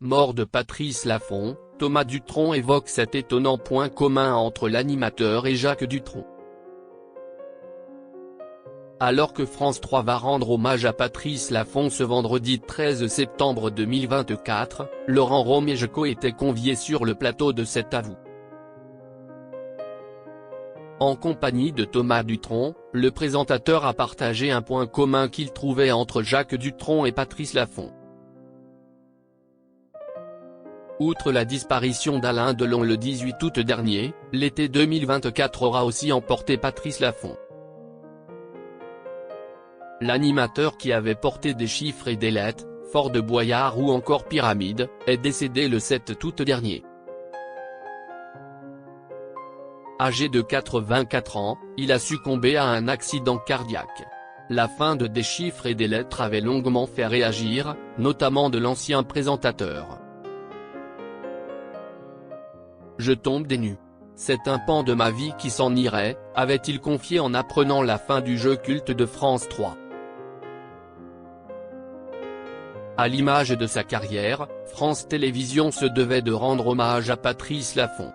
Mort de Patrice Laffont, Thomas Dutronc évoque cet étonnant point commun entre l'animateur et Jacques Dutronc. Alors que France 3 va rendre hommage à Patrice Laffont ce vendredi 13 septembre 2024, Laurent Romejko était convié sur le plateau de cet avou. En compagnie de Thomas Dutronc, le présentateur a partagé un point commun qu'il trouvait entre Jacques Dutronc et Patrice Laffont. Outre la disparition d'Alain Delon le 18 août dernier, l'été 2024 aura aussi emporté Patrice Laffont. L'animateur qui avait porté des chiffres et des lettres, Fort de Boyard ou encore Pyramide, est décédé le 7 août dernier. Âgé de 84 ans, il a succombé à un accident cardiaque. La fin de Des chiffres et des lettres avait longuement fait réagir, notamment de l'ancien présentateur. Je tombe des nues. C'est un pan de ma vie qui s'en irait, avait-il confié en apprenant la fin du jeu culte de France 3. À l'image de sa carrière, France Télévisions se devait de rendre hommage à Patrice Laffont.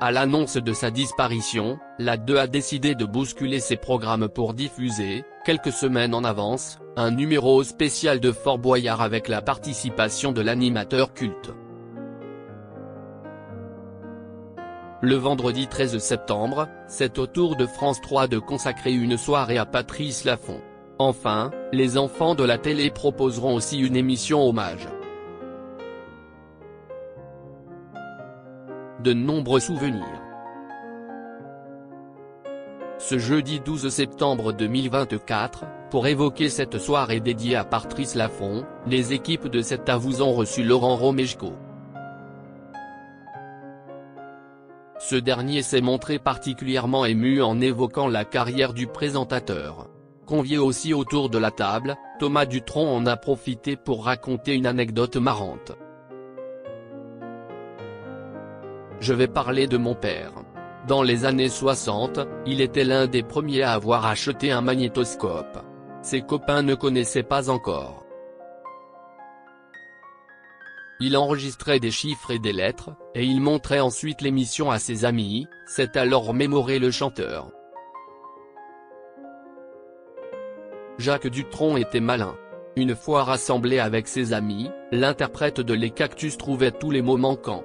À l'annonce de sa disparition, la 2 a décidé de bousculer ses programmes pour diffuser, quelques semaines en avance, un numéro spécial de Fort Boyard avec la participation de l'animateur culte. Le vendredi 13 septembre, c'est au tour de France 3 de consacrer une soirée à Patrice Laffont. Enfin, les enfants de la télé proposeront aussi une émission hommage. De nombreux souvenirs. Ce jeudi 12 septembre 2024, pour évoquer cette soirée dédiée à Patrice Laffont, les équipes de cet avou ont reçu Laurent Romejko. Ce dernier s'est montré particulièrement ému en évoquant la carrière du présentateur. Convié aussi autour de la table, Thomas Dutronc en a profité pour raconter une anecdote marrante. Je vais parler de mon père. Dans les années 60, il était l'un des premiers à avoir acheté un magnétoscope. Ses copains ne connaissaient pas encore. Il enregistrait des chiffres et des lettres, et il montrait ensuite l'émission à ses amis, s'est alors mémoré le chanteur. Jacques Dutronc était malin. Une fois rassemblé avec ses amis, l'interprète de Les Cactus trouvait tous les mots manquants.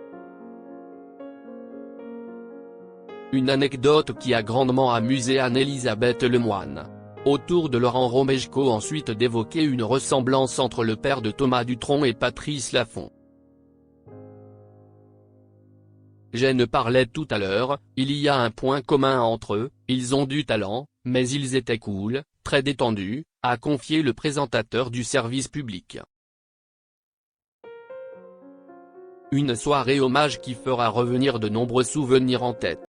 Une anecdote qui a grandement amusé Anne-Elisabeth Lemoine. Autour de Laurent Romejko ensuite d'évoquer une ressemblance entre le père de Thomas Dutronc et Patrice Laffont. J'en parlais tout à l'heure, il y a un point commun entre eux, ils ont du talent, mais ils étaient cool, très détendus, a confié le présentateur du service public. Une soirée hommage qui fera revenir de nombreux souvenirs en tête.